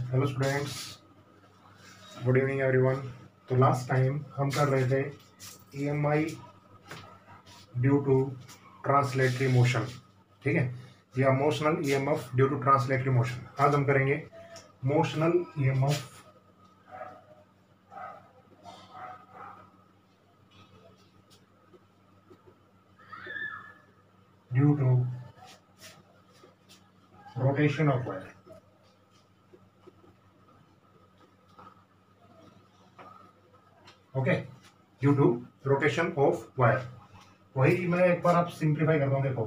Hello students, good evening everyone. तो last time हम कर रहे थे EMI due to translatory motion, ठीक है, या motional EMF due to translatory motion. आज हम करेंगे motional EMF due to rotation of wire. Okay, due to rotation of wire. वही मैं एक बार आप सिंप्लीफाई करता हूँ। देखो,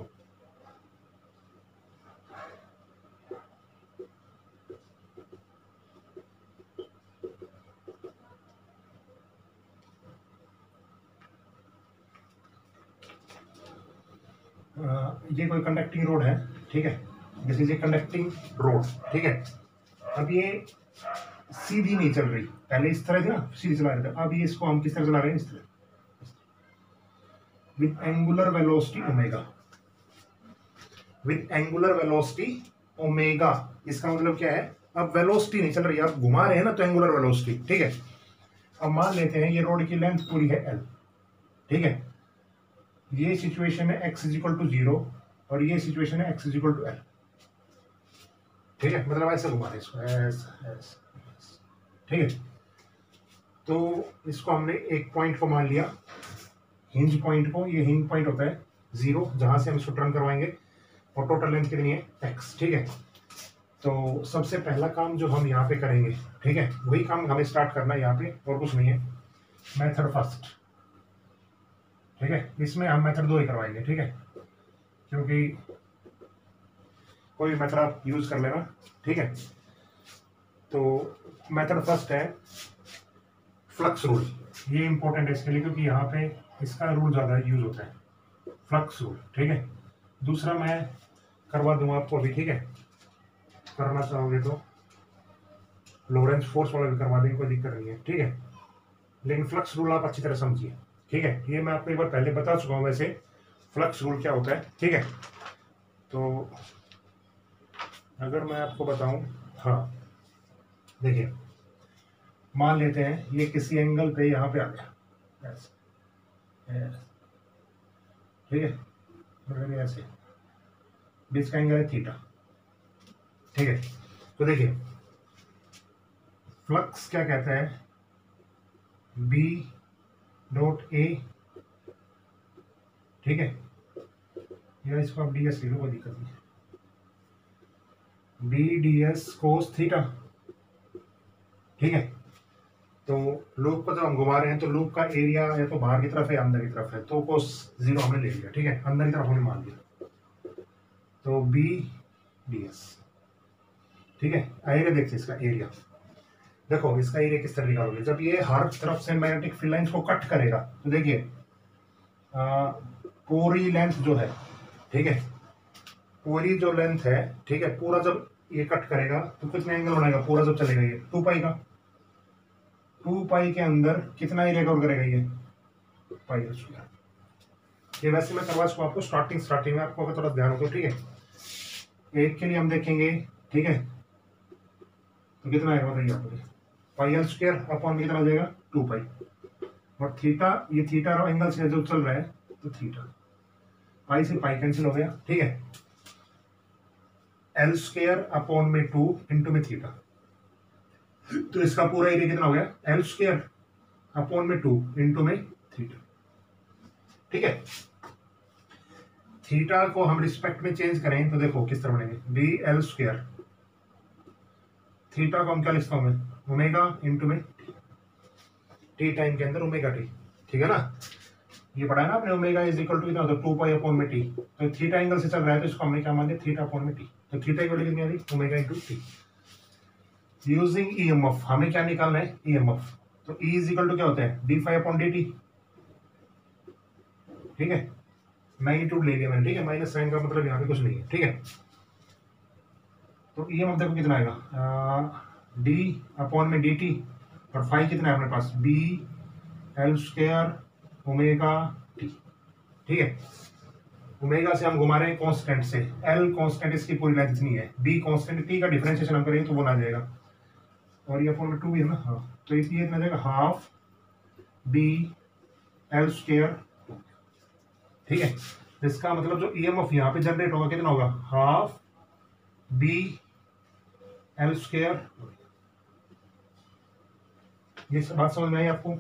ये कोई कंडक्टिंग रोड है, ठीक है, this is a conducting road, ठीक है। अब ये सीधी नहीं चल रही, पहले इस तरह थी ना, सीधी चला रहे थे। अब ये इसको हम किस तरह चला रहे हैं, इस तरह, with angular velocity omega, with angular velocity omega. इसका मतलब क्या है, अब वेलोसिटी नहीं चल रही, आप घुमा रहे हैं ना, तो एंगुलर वेलोसिटी, ठीक है। अब मान लेते हैं ये रोड की लेंथ पूरी है एल, ठीक है। ये सिचुएशन है x इजिकल टू 0 और ये सिचुएशन है x इजिकल टू एल, ठीक है। मतलब ऐसे घुमा रहे इसको, ऐसे, ठीक है। तो इसको हमने एक पॉइंट को मान लिया, हिंज पॉइंट को। ये हिंज पॉइंट होता है 0, जहां से हम इसको टर्न करवाएंगे, और टोटल लेंथ कितनी है, x, ठीक है। तो सबसे पहला काम जो हम यहाँ पे करेंगे, ठीक है, वही काम हमें स्टार्ट करना है यहाँ पे, और कुछ नहीं है। मेथड फर्स्ट, ठीक है, इसमें हम मेथड 2 ही करवाएंगे, ठीक है, क्योंकि कोई भी मेथड आप यूज कर लेना, ठीक है। तो मेथड फर्स्ट है फ्लक्स रूल। ये इंपॉर्टेंट है इसके लिए, क्योंकि यहाँ पे इसका रूल ज़्यादा यूज होता है, फ्लक्स रूल, ठीक है। दूसरा मैं करवा दूंगा आपको अभी, ठीक है, करना चाहोगे तो लॉरेंस फोर्स वाला भी करवा देंगे, कोई दिक्कत नहीं है, ठीक है। लेकिन फ्लक्स रूल आप अच्छी तरह समझिए, ठीक है। ये मैं आपको एक बार पहले बता चुका हूँ वैसे फ्लक्स रूल क्या होता है, ठीक है। तो अगर मैं आपको बताऊं, हाँ देखिए, मान लेते हैं ये किसी एंगल पे यहाँ पे आ गया, ऐसे, ठीक है, और ऐसे बीच का एंगल है थीटा, ठीक है। तो देखिए, फ्लक्स क्या कहता है, बी डॉट ए, ठीक है, या इसको आप डी एस लिखो, कोई दिक्कत नहीं, B D S cos theta, ठीक है। तो लूप को जब हम घुमा रहे हैं तो लूप का एरिया या तो बाहर की तरफ है या अंदर की तरफ है, तो कोस 0 हमने ले लिया, ठीक है, अंदर की तरफ हमने मान लिया। तो बी डी एस, ठीक है। एरिया देखिए, इसका एरिया देखो, इसका एरिया किस तरह निकालोगे, जब ये हर तरफ से मैग्नेटिक फील्ड लाइंस को कट करेगा, तो देखिए पूरी लेंथ जो है, ठीक है, पूरी जो लेंथ है, ठीक है, पूरा जब ये कट करेगा तो कितना एंगल बनाएगा, पूरा जब चलेगा ये 2 पाई का, 2 पाई के अंदर कितना एरिया कवर करेगा ये, पाई स्क्वायर। ये वैसे मैं करवा चुका आपको स्टार्टिंग में, आपको अगर थोड़ा ध्यान हो तो, ठीक है। एक के लिए हम देखेंगे, ठीक है, तो कितना आएगा बताइए आप मुझे, पाई एल स्क्वायर अपॉन कितना आ जाएगा, 2 पाई, और थीटा, ये थीटा एंगल से जो चल रहा है, तो थीटा, पाई से पाई कैंसिल हो गया, ठीक है। एल स्क्वायर अपॉन में 2 इंटू में थीटा, तो इसका पूरा एरिया कितना हो गया, एल स्क्वायर अपॉन में 2 इंटू में थीटा, ठीक है। थीटा को हम रिस्पेक्ट में चेंज करें तो देखो किस तरह बनेंगे, बी एल स्क्वायर, थीटा को हम क्या लिखता हूं मैं, ओमेगा इंटू में टी टाइम के अंदर ओमेगा टी, ठीक है ना। ये पढ़ा है ना आपने, ओमेगा इज इक्वल टू कितना होता है, 2 पाई अपॉन में टी। तो थीटा एंगल से चल रहा है, तो इसको हमने क्या मान लिया, थीटा अपॉन में टी। तो थीटा की वैल्यू कितनी आ रही, omega into T. Using EMF हमें क्या निकालना है, ईएमएफ। तो ई इज इक्वल टू क्या होता है, D phi upon D T, ठीक है, मैग्नीट्यूड ले लिया मैंने, ठीक है, माइनस साइन का मतलब यहाँ पे कुछ नहीं है, ठीक है। तो ईएमएफ देखो कितना आएगा, डी अपॉन में डी टी, और फाई कितना है अपने पास, B L square omega T, ठीक है। ओमेगा से हम घुमा रहे हैं कांस्टेंट से, एल कांस्टेंट इसकी पूरी लेंथ इतनी है, बी कांस्टेंट, टी का डिफरेंशिएशन हम करेंगे तो वो आ जाएगा और ये फॉर्मूला 2 भी है ना, हाँ, तो ये इतना जाएगा हाफ बी एल स्क्वायर, ठीक है। इसका मतलब जो ईएमएफ यहाँ पे जनरेट होगा कितना होगा, हाफ बी एल स्क्वायर। ये बात समझ में आई आपको?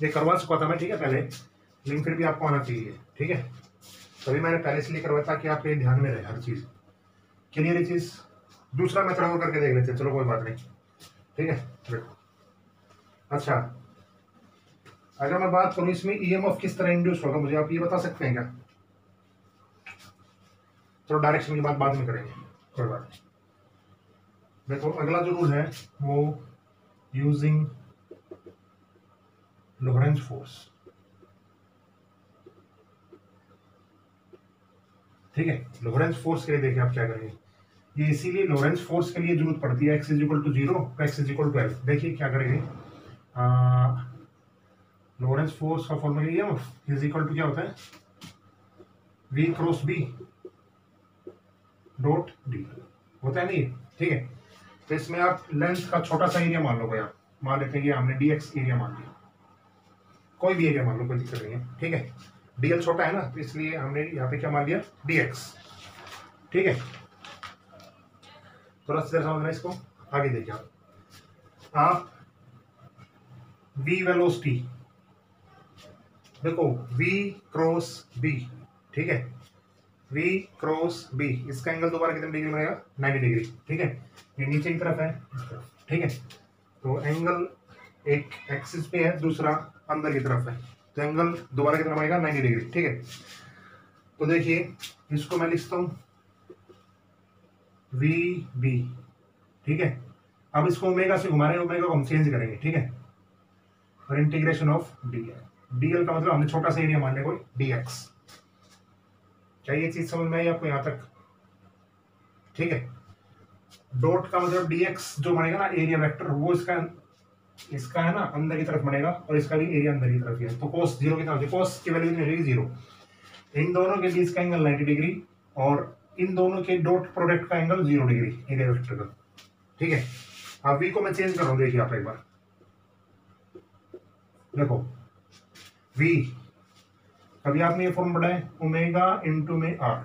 ये करवा चुका था मैं, ठीक है, पहले, लेकिन फिर भी आपको आना चाहिए, ठीक है। तभी मैंने पहले इसलिए करवाया था कि आपके ध्यान में रहे हर चीज, क्लियर ये चीज। दूसरा मेथड और करके देख लेते हैं, चलो कोई बात नहीं, ठीक है। देखो, अच्छा, अगर मैं बात करूं इसमें ईएमएफ किस तरह इंड्यूस होगा, मुझे आप ये बता सकते हैं क्या? चलो डायरेक्शन की बात बाद में करेंगे, कोई बात नहीं। देखो अगला जो रूल है वो यूजिंग लोरेंज फोर्स, ठीक है। लोरेंज फोर्स के लिए देखिए आप क्या करेंगे, ये इसीलिए लोरेंज फोर्स के लिए जरूरत पड़ती है x is equal to 0, x is equal to L। देखिए क्या करेंगे, लोरेंज फोर्स का formula EMF is equal to क्या होता है, v cross b dot d होता है नहीं, ठीक है। तो इसमें आप लेंथ का छोटा सा एरिया मान लो, कोई आप मान लेते हैं कि हमने dx एरिया मान लिया, कोई भी एरिया मान लो, कोई दिक्कत नहीं है, ठीक है। dl छोटा है ना, तो इसलिए हमने यहाँ पे क्या मान लिया, dx, ठीक है। थोड़ा सा समझना इसको, आगे देखिए आप v वेलोसिटी, देखो v क्रॉस b, ठीक है, v क्रॉस b, इसका एंगल दोबारा कितने डिग्री बनेगा, 90 डिग्री, ठीक है। ये नीचे की तरफ है, ठीक है। तो एंगल एक एक्सिस पे है, दूसरा अंदर की तरफ है, तो एंगल दोबारा कितना बनेगा, 90 डिग्री, ठीक है। तो देखिए इसको मैं लिखता हूं वी बी, ठीक है। अब इसको ओमेगा से घुमा रहे हैं, ओमेगा को हम चेंज करेंगे, ठीक है। और इंटीग्रेशन ऑफ डीएल का मतलब हमने छोटा सा एरिया मान लिया कोई डीएक्स। क्या ये चीज समझ में आई आपको यहां तक, ठीक है। डॉट का मतलब डीएक्स जो बनेगा ना एरिया वेक्टर, वो इसका है ना अंदर की तरफ बनेगा, और इसका भी एरिया अंदर की तरफ ही है। तो कोस 0 कितना हो जाएगा, कोस की वैल्यू कितनी हो जाएगी, 0। इन दोनों के बीच का एंगल 90 डिग्री, और इन दोनों के डॉट प्रोडक्ट का एंगल 0 डिग्री एरिया वेक्टर का, ठीक है। अब v को मैं चेंज कर रहा हूं, देखिए आप एक बार देखो v, अभी आपने ये फॉर्म पढ़ा है ओमेगा इंटू में r,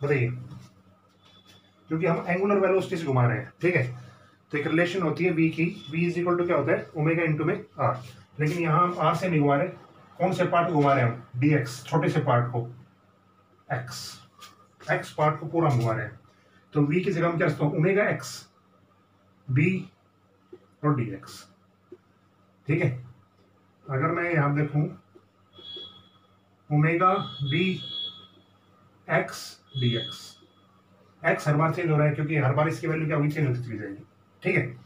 बताइए, क्योंकि हम एंगुलर वेलोसिटी से घुमा रहे हैं, ठीक है। तो एक रिलेशन होती है v की, v इज इक्वल टू क्या होता है, ओमेगा इंटू में r। लेकिन यहाँ हम r से नहीं घुमा रहे, कौन से पार्ट को घुमा रहे हैं हम, dx, छोटे से पार्ट को, x पार्ट को पूरा घुमा रहे हैं। तो v की जगह हम क्या रखते हैं, ओमेगा x b और dx, ठीक है। अगर मैं यहां देखूं omega b x dx, x हर बार चेंज हो रहा है क्योंकि हर बार इसकी वैल्यू क्या होगी, चेंज होती चली जाएगी, ठीक है।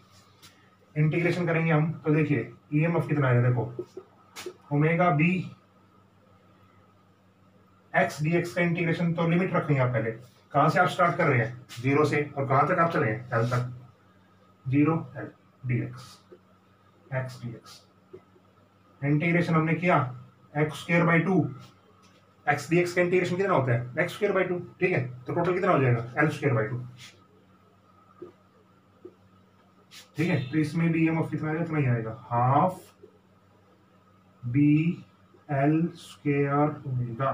इंटीग्रेशन करेंगे हम, तो देखिए ईएमएफ कितना आएगा, देखो ओमेगा b x dx का इंटीग्रेशन, तो लिमिट रखेंगे आप पहले, कहां से आप स्टार्ट कर रहे हैं, 0 से, और कहां तक आप चले हैं, L तक, 0 L dx x dx। Integration हमने किया x square by 2, x dx का इंटीग्रेशन कितना होता है, x स्क्वायर बाई 2, ठीक है। तो टोटल कितना हो जाएगा, L स्क्वायर बाई 2, ठीक है। तो इसमें भी ईएमएफ कितना आएगा, इतना ही आएगा, half B L square omega,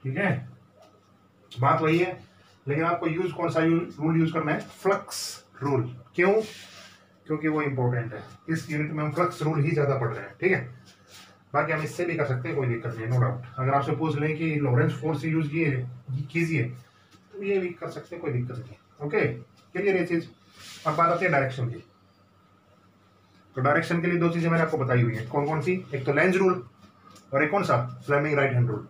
ठीक है। बात वही है, लेकिन आपको यूज कौन सा रूल यूज करना है, फ्लक्स रूल। क्यों, क्योंकि वो इंपॉर्टेंट है, इस यूनिट में हम फ्लक्स रूल ही ज्यादा पढ़ रहे हैं, ठीक है। बाकी हम इससे भी कर सकते हैं, कोई दिक्कत नहीं, नो डाउट। अगर आपसे पूछ लें कि लॉरेंस फोर्स यूज कीजिए तो ये भी कर सकते हैं, कोई दिक्कत नहीं, ओके, क्लियर ये चीज। अब बात आती है डायरेक्शन की। तो डायरेक्शन के लिए दो चीजें मैंने आपको बताई हुई है, कौन कौन सी, एक तो लेंज रूल और एक कौन सा, फ्लेमिंग राइट हैंड रूल।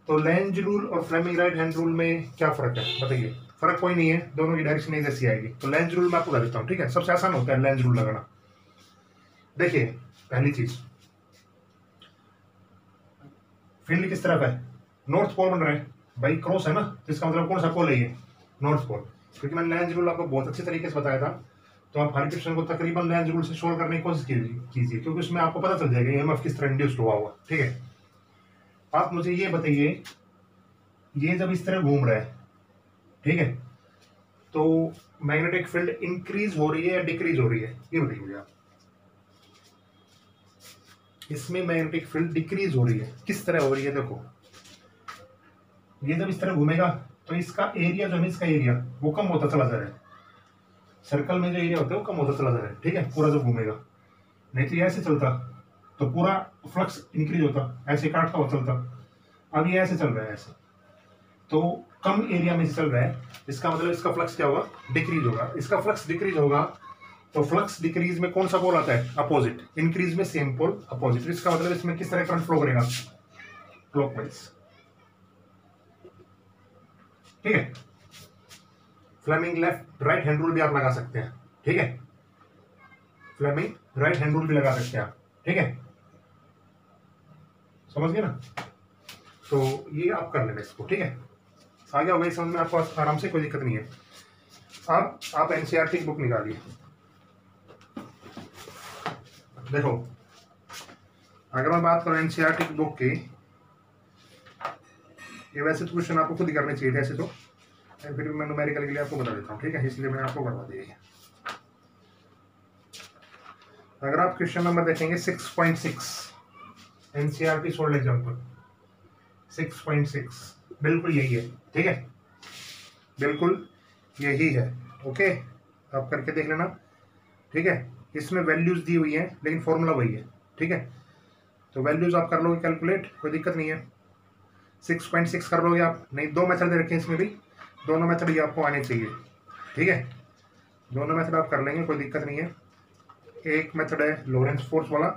तो लेंज रूल और फ्लेमिंग राइट हैंड रूल में क्या फर्क है, बताइए। फर्क कोई नहीं है, दोनों की डायरेक्शन एक जैसी आएगी। तो लेंज रूल मैं आपको बता देता हूँ, ठीक है। सबसे आसान होता है लेंज रूल लगाना। देखिए पहली चीज, फील्ड किस तरफ है, नॉर्थ पोल बन रहा है भाई, क्रॉस है ना, तो इसका मतलब कौन सा पोल है ये, नॉर्थ पोल। क्योंकि मैंने लेंज रूल आपको बहुत अच्छे तरीके से बताया था, तो आप हर क्वेश्चन को तकरीबन लेंज रूल से सोल्व करने की कोशिश कीजिए, क्योंकि उसमें आपको पता चल जाएगा ईएमएफ किस तरह इंड्यूस्ड हुआ हुआ, ठीक है। आप मुझे ये बताइए, ये जब इस तरह घूम रहा है, ठीक है, तो मैग्नेटिक फील्ड इंक्रीज हो रही है या डिक्रीज हो रही है, ये बताइए मुझे आप। इसमें मैग्नेटिक फील्ड डिक्रीज हो रही है, किस तरह हो रही है? देखो, ये जब इस तरह घूमेगा तो इसका एरिया जो है, इसका एरिया वो कम होता चला जा रहा है। सर्कल में जो एरिया होता है वो कम होता चला जा रहा है, ठीक है, पूरा जब घूमेगा। नहीं तो ये ऐसे चलता तो पूरा फ्लक्स इंक्रीज होता, ऐसे काटता हुआ चलता। अब ये ऐसे चल रहा है, ऐसे, तो कम एरिया में से चल रहा है, इसका मतलब इसका फ्लक्स क्या होगा? डिक्रीज होगा। इसका फ्लक्स डिक्रीज होगा तो फ्लक्स डिक्रीज में कौन सा पोल आता है? अपोजिट। इंक्रीज में सेम पोल, अपोजिट। इसका मतलब इसमें किस तरह करंट फ्लो करेगा? क्लॉकवाइज, ठीक है। Fleming left right hand rule भी आप लगा सकते हैं, ठीक है। फ्लेमिंग राइट हैंड रूल भी लगा सकते हैं आप, ठीक है, समझ गए ना? तो ये आप कर लेना इसको, ठीक है। आगे हो गई समझ में आपको आराम से, कोई दिक्कत नहीं है। अब आप एनसीईआरटी की बुक निकालिए। देखो, अगर मैं बात करूं एनसीईआरटी की बुक की, ये वैसे तो क्वेश्चन आपको खुद ही करने चाहिए थे ऐसे तो, फिर भी मैं न्यूमेरिकल के लिए आपको बता देता हूँ, ठीक है, इसलिए मैंने आपको करवा दिया। अगर आप क्वेश्चन नंबर देखेंगे 6.6 एनसीईआरटी सोल्ड एग्जाम्पल 6.6, बिल्कुल यही है, ठीक है, बिल्कुल यही है। ओके, आप करके देख लेना, ठीक है। इसमें वैल्यूज दी हुई हैं लेकिन फॉर्मूला वही है, ठीक है। तो वैल्यूज आप कर लोगे कैलकुलेट, कोई दिक्कत नहीं है। 6.6 कर लोगे आप, नहीं 2 मेथड दे रखे हैं इसमें भी, दोनों मेथड ही आपको आने चाहिए, ठीक है। दोनों मेथड आप कर लेंगे, कोई दिक्कत नहीं है। एक मेथड है लॉरेंस फोर्स वाला,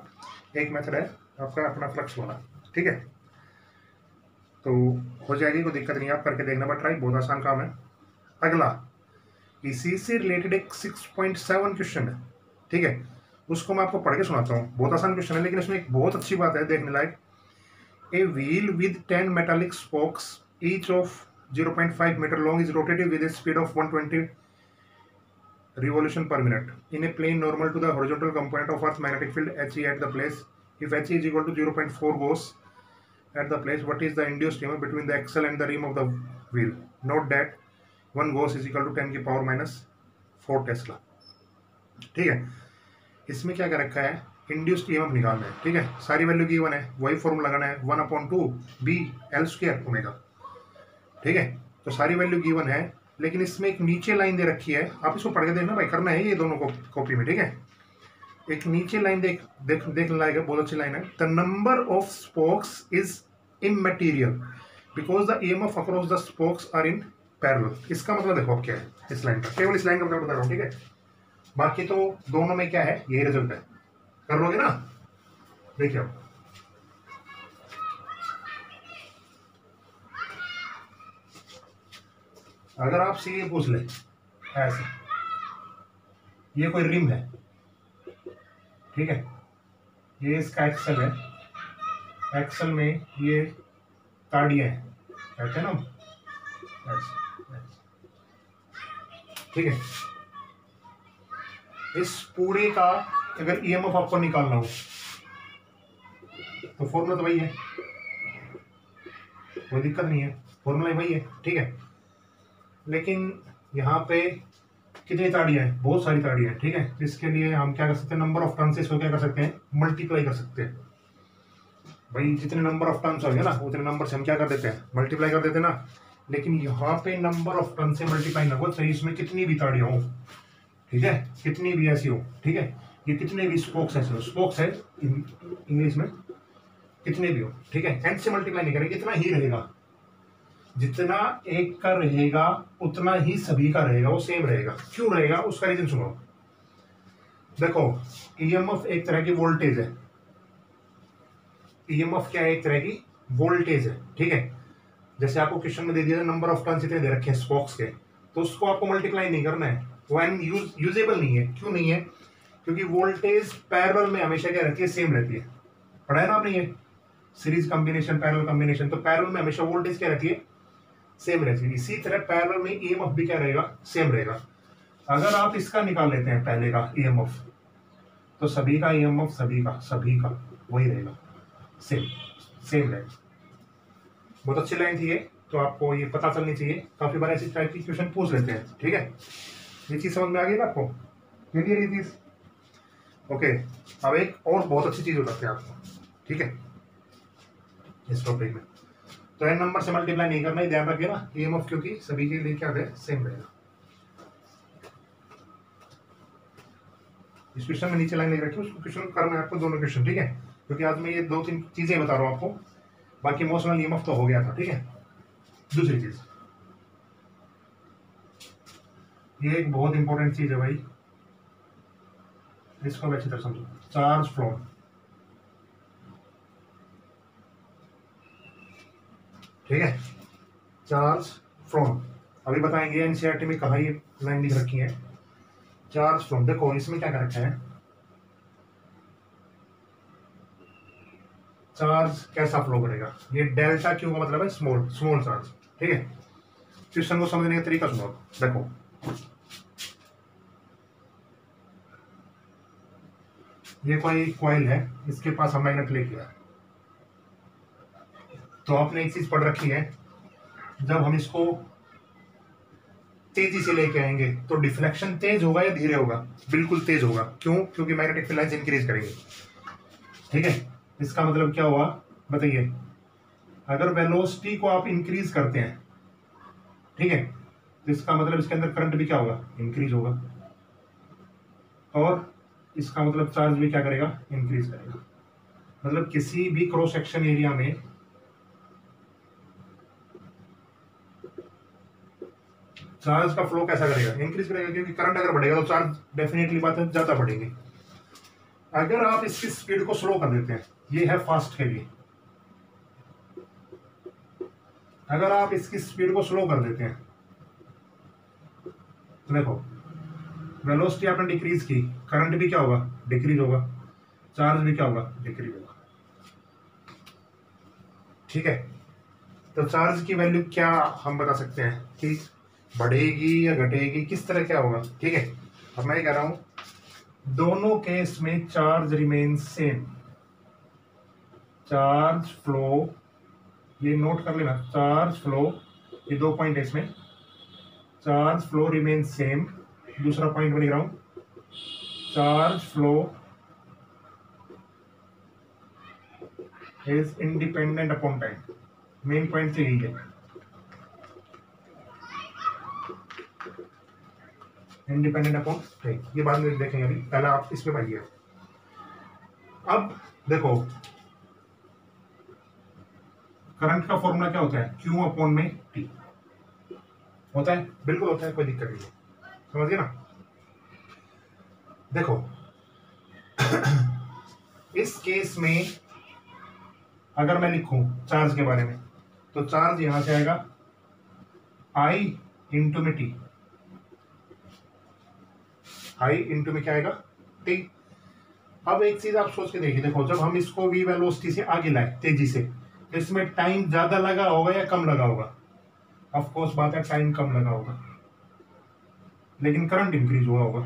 एक मेथड है आपका अपना फ्लक्स वाला, ठीक है। तो हो जाएगी, कोई दिक्कत नहीं है, आप करके देखना, बट ट्राई, बहुत आसान काम है। अगला इसी से रिलेटेड एक 6.7 क्वेश्चन है, ठीक है, उसको मैं आपको पढ़ के सुनाता हूँ। बहुत आसान क्वेश्चन है लेकिन इसमें एक बहुत अच्छी बात है देखने लायक। A wheel with 10 metallic spokes each of 0.5 metre long is rotated with a speed of 120 revolution per minute in a plane normal to the horizontal component of Earth's magnetic field HE at the place. If HE is equal to 0.4 Gauss at the place, what is the induced EMF between the axle and the rim of the wheel? Note that 1 Gauss is equal to 10 की power minus 4 Tesla, ठीक है। इसमें क्या कर रखा है? Induced EMF निकालना है, ठीक है। सारी वैल्यू गिवन है, वही फॉर्मूला लगाना है, 1/2 बी एल स्क्वायर ओमेगा, ठीक है। तो सारी वैल्यू गिवन है, लेकिन इसमें एक नीचे लाइन दे रखी है, आप इसको पढ़ के देखना भाई, करना है ये दोनों को कॉपी में, ठीक है। एक नीचे लाइन देखने लायक है, बहुत अच्छी लाइन है। The number of spokes is immaterial because the EMF across the spokes are in parallel. इसका मतलब देखो क्या है इस लाइन का, केवल इस लाइन का मतलब बता रहा हूँ, ठीक है। बाकी तो दोनों में क्या है, यही रिजल्ट है, कर लोगे ना? देखिए आप, अगर आपसे ये पूछ ले ऐसे, ये कोई रिम है, ठीक है, ये इसका एक्सल है, एक्सल में ये ताड़ियाँ हैं, कहते हैं ना ऐसे, ठीक है। इस पूरे का अगर ईएमएफ आपको निकालना हो तो फॉर्मूला तो वही है, कोई दिक्कत नहीं है, फॉर्मूला वही है, ठीक है। लेकिन यहाँ पे कितनी ताड़ियाँ हैं? बहुत सारी ताड़ियाँ हैं, ठीक है। इसके लिए हम क्या कर सकते हैं? नंबर ऑफ टर्न्स को क्या कर सकते हैं? मल्टीप्लाई कर सकते हैं। भाई जितने नंबर ऑफ टर्न्स होंगे ना उतने नंबर से हम क्या कर देते हैं? मल्टीप्लाई कर देते हैं ना। लेकिन यहाँ पे नंबर ऑफ टर्न से मल्टीप्लाई ना हो, चाहिए इसमें कितनी भी ताड़ियाँ हो, ठीक है, कितनी भी ऐसी हो, ठीक है। ये कितने भी स्पोक्स ऐसे हो, स्पोक्स है इंग्लिश में, कितने भी हो, ठीक है। एंड से मल्टीप्लाई नहीं करेंगे, इतना ही रहेगा, जितना एक का रहेगा उतना ही सभी का रहेगा, वो सेम रहेगा। क्यों रहेगा? उसका रीजन सुनो। देखो, ईएमएफ एक तरह की वोल्टेज है, ईएमएफ क्या है? एक तरह की वोल्टेज है, ठीक है। जैसे आपको क्वेश्चन में दे दिया नंबर ऑफ टर्न्स इतने दे रखे हैं स्पोक्स के, तो उसको आपको मल्टीप्लाई नहीं करना है, वो यूजेबल नहीं है। क्यों नहीं है? क्योंकि वोल्टेज पैरेलल में हमेशा क्या रहती है? सेम रहती है। पढ़ा है ना आपने ये सीरीज कॉम्बिनेशन, पैरेलल कॉम्बिनेशन, तो पैरेलल में हमेशा वोल्टेज क्या रहती है? सेम रहती है। इसी तरह पैरेलल में ईएमएफ भी क्या रहेगा? सेम रहेगा। अगर आप इसका निकाल लेते हैं पहले का ईएमएफ, तो सभी का ईएमएफ सभी का वही रहेगा, सेम रहेगा। बहुत अच्छी लाइन थी ये, तो आपको ये पता चलनी चाहिए, काफी बार ऐसी टाइप की क्वेश्चन पूछ लेते हैं। ठीक है, ये चीज समझ में आ गई ना आपको, क्लियर ये चीज? ओके, अब एक और बहुत अच्छी चीज बताते हैं आपको, ठीक है, इस टॉपिक में। तो एन नंबर से मल्टीप्लाई नहीं करना, ही ध्यान रखिए ना, ईएमएफ क्योंकि सभी के लिए क्या है, सेम रहेगा। इस क्वेश्चन में नीचे लाइन लिख रखी है, उसको क्वेश्चन करना है आपको, दोनों क्वेश्चन, ठीक है, क्योंकि आज मैं ये 2-3 चीजें बता रहा हूँ आपको, बाकी इमोशनल ईएमएफ तो हो गया था। ठीक है, दूसरी चीज, ये एक बहुत इंपॉर्टेंट चीज है भाई, इसको अच्छी तरह समझो। चार्ज फ्लो, ठीक है, चार्ज फ्लो अभी बताएंगे, एनसीईआरटी में कहा ये लाइन लिख रखी है, चार्ज फ्लो। देखो इसमें क्या कर रखा है, चार्ज कैसा फ्लो करेगा, ये डेल्टा क्यू का मतलब है स्मॉल स्मॉल चार्ज। ठीक है, क्वेश्चन को समझने का तरीका सुनो। देखो ये कोई कॉइल है, इसके पास हम मैग्नेट लेके आए, तो आपने एक चीज पढ़ रखी है, जब हम इसको तेजी से लेके आएंगे तो डिफ्लेक्शन तेज होगा या धीरे होगा? बिल्कुल तेज होगा। क्यों? क्योंकि मैग्नेटिक फील्ड लाइंस इंक्रीज करेंगे। ठीक है, इसका मतलब क्या हुआ बताइए, अगर वेलोसिटी को आप इंक्रीज करते हैं, ठीक है, तो इसका मतलब इसके अंदर करंट भी क्या होगा, इंक्रीज होगा, और इसका मतलब चार्ज भी क्या करेगा, इंक्रीज करेगा। मतलब किसी भी क्रॉस सेक्शन एरिया में चार्ज का फ्लो कैसा करेगा, इंक्रीज करेगा, क्योंकि करंट अगर बढ़ेगा तो चार्ज डेफिनेटली बात है ज्यादा बढ़ेंगे। अगर आप इसकी स्पीड को स्लो कर देते हैं, ये है फास्ट के लिए, अगर आप इसकी स्पीड को स्लो कर देते हैं तो देखो वेलोसिटी आपने डिक्रीज की, करंट भी क्या होगा, डिक्रीज होगा, चार्ज भी क्या होगा, डिक्रीज होगा। ठीक है, तो चार्ज की वैल्यू क्या हम बता सकते हैं कि बढ़ेगी या घटेगी, किस तरह क्या होगा। ठीक है, अब मैं कह रहा हूं दोनों केस में charge remain same, charge flow, ये नोट कर लेना, चार्ज फ्लो, ये 2 पॉइंट है इसमें, चार्ज फ्लो रिमेन सेम। दूसरा पॉइंट में लिख रहा हूं, charge flow is independent upon time. Main point तो यही है, इंडिपेंडेंट अपॉन टाइम, ये बाद में देखेंगे, अभी पहले आप इसमें पढ़िए। अब देखो करंट का फॉर्मूला क्या होता है, Q अपॉन में T होता है, बिल्कुल होता है, कोई दिक्कत नहीं है, समझिए ना। देखो इस केस में अगर मैं लिखूं चार्ज के बारे में, तो चार्ज यहां से आएगा I इंटू में T, I इंटू में क्या आएगा, T। अब एक चीज आप सोच के देखिए, देखो जब हम इसको v वेलोसिटी से आगे लाए तेजी से, तो इसमें टाइम ज्यादा लगा होगा या कम लगा होगा? ऑफ कोर्स बात है, टाइम कम लगा होगा, लेकिन करंट इंक्रीज हुआ होगा।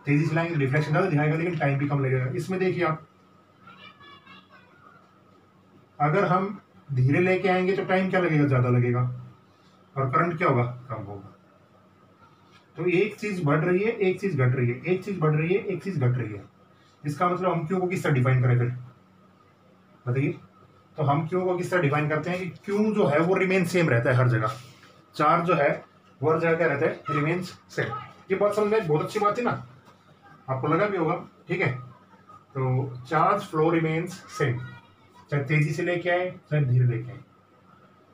तेजी से लाएंगे रिफ्लेक्शन ज्यादा दिखाएगा, लेकिन टाइम भी कम लगेगा। इसमें देखिए आप, अगर हम धीरे लेके आएंगे तो टाइम क्या लगेगा, ज्यादा लगेगा, और करंट क्या होगा, कम होगा। तो एक चीज बढ़ रही है, एक चीज घट रही है, एक चीज बढ़ रही है, एक चीज घट रही है। इसका मतलब हम क्यू को किस तरह डिफाइन करें फिर बताइए? तो हम क्यू को किस तरह डिफाइन करते हैं कि क्यू जो है वो रिमेन सेम रहता है हर जगह, चार्ज जो है वो हर जगह क्या रहता है, रिमेन्स सेम। ये बात समझ में बहुत अच्छी बात है ना, आपको लगा भी होगा। ठीक है, तो चार्ज फ्लो रिमेन्स सेम, चाहे तेजी से लेके आए चाहे धीरे लेके आए।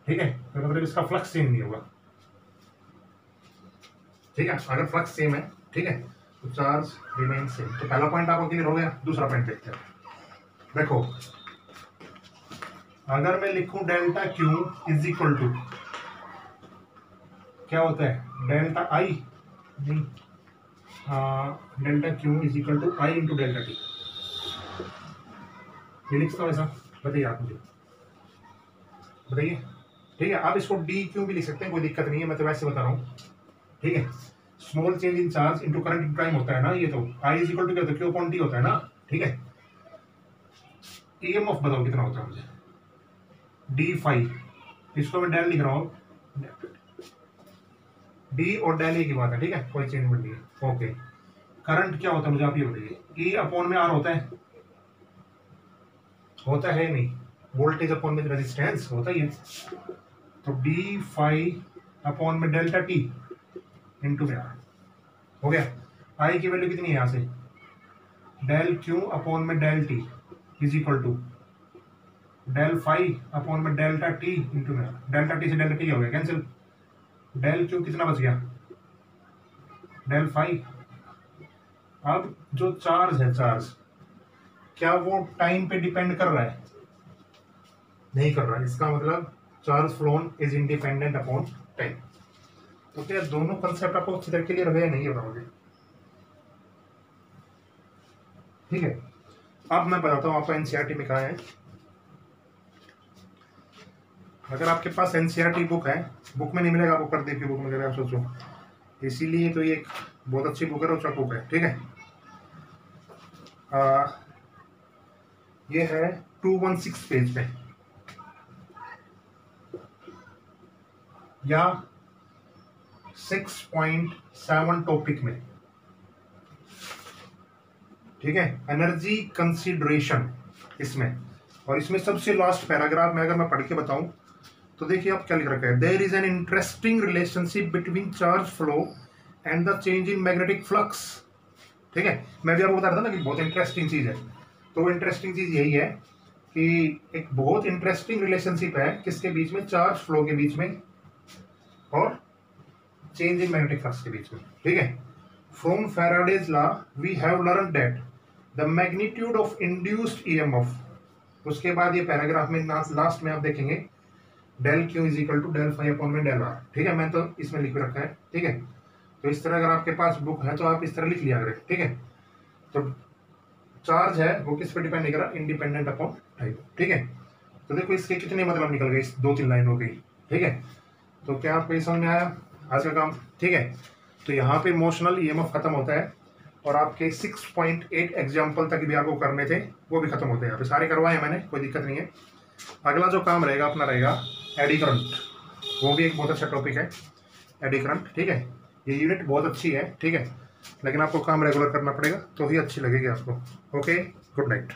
ठीक है, तो मतलब इसका फ्लक्स सेम नहीं होगा। ठीक है, अगर फ्लक्स सेम है, ठीक है, तो चार्ज रिमेन सेम। तो पहला पॉइंट आपको क्लियर हो गया। दूसरा पॉइंट देखते हैं। देखो अगर मैं लिखूं delta Q is equal to, क्या होता है, डेल्टा आई, नहीं, delta Q is equal to I into delta T, ये लिखता हूँ ऐसा, बताइए आप मुझे, बताइए। ठीक है, आप इसको डी क्यू भी लिख सकते हैं, कोई दिक्कत नहीं है, मैं तो वैसे बता रहा हूँ। ठीक है, small change in charge into current in time होता है ना, ये तो आई इज इक्वल टू क्या होता है, क्यू क्वांटिटी होता है ना। ठीक है, ईएमएफ बताओ कितना होता है मुझे, डी फाइव, इसको मैं डेल लिख रहा हूँ, डी और डेल एक ही बात है, ठीक है, कोई चेंज नहीं है। ओके, करंट क्या होता है मुझे आप ये बताइए, ई अपॉन में आर होता है, होता है नहीं, वोल्टेज अपॉन में रेजिस्टेंस होता ही है, तो डी फाइव अपॉन में डेल्टा टी इंटू में आर हो गया। आई की वैल्यू कितनी है यहाँ से, डेल क्यू अपॉन में del T is equal to del phi upon में डेल्टा टी इंटू में आर, डेल्टा टी से डेल्टा टी हो गया कैंसिल, डेल क्यू कितना बच गया, डेल फाइव। अब जो चार्ज है, चार्ज क्या वो टाइम पे डिपेंड कर रहा है, नहीं कर रहा है, इसका मतलब charge phloem is independent upon time. तो क्या दोनों कंसेप्ट आपको अच्छी तरह क्लियर हुए नहीं बताओगे, ठीक है। अब मैं बताता हूँ आपको एनसीईआरटी में कहा है, अगर आपके पास एनसीईआरटी बुक है, बुक में नहीं मिलेगा आपको, प्रदीप की बुक में मिलेगा, आप सोचो, इसीलिए तो ये एक बहुत अच्छी बुक है, रोचक बुक है, ठीक है। ये है 216 पेज पे या 6.7 टॉपिक में, ठीक है, एनर्जी कंसीडरेशन इसमें, और इसमें सबसे लास्ट पैराग्राफ में अगर मैं पढ़ के बताऊं तो देखिए आप क्या लिख रखा है, there is an interesting relationship between charge flow and the change in magnetic flux, ठीक है। मैं भी आपको बता रहा था ना कि बहुत इंटरेस्टिंग चीज है, तो वो इंटरेस्टिंग चीज यही है कि एक बहुत इंटरेस्टिंग रिलेशनशिप है किसके बीच में, चार्ज फ्लो के बीच में और चेंज इन मैग्नेटिक फ्लक्स के बीच में, ठीक है। From Faraday's law we have learn that the magnitude of induced EMF, उसके बाद ये पैराग्राफ में लास्ट में आप देखेंगे del Q is equal to del phi upon में डेल आर, ठीक है, मैं तो इसमें लिख रखा है, ठीक है। तो इस तरह अगर आपके पास बुक है तो आप इस तरह लिख लिया करें, ठीक है। तो चार्ज है वो किस पे डिपेंड नहीं कर रहा, इंडिपेंडेंट अपॉन टाइम, ठीक है। तो देखो इसके कितने मतलब निकल गए, इस 2-3 लाइनों के, ठीक है। तो क्या आपको ये समझ में आया आज का काम, ठीक है। तो यहाँ पे इमोशनल ईएमएफ खत्म होता है और आपके 6.8 एग्जाम्पल तक भी आपको करने थे वो भी खत्म होते हैं, यहाँ पे सारे करवाए मैंने, कोई दिक्कत नहीं है। अगला जो काम रहेगा अपना रहेगा एडी करंट, वो भी एक बहुत अच्छा टॉपिक है एडी करंट, ठीक है। ये यूनिट बहुत अच्छी है, ठीक है, लेकिन आपको काम रेगुलर करना पड़ेगा तो ही अच्छी लगेगी आपको। Okay, good night.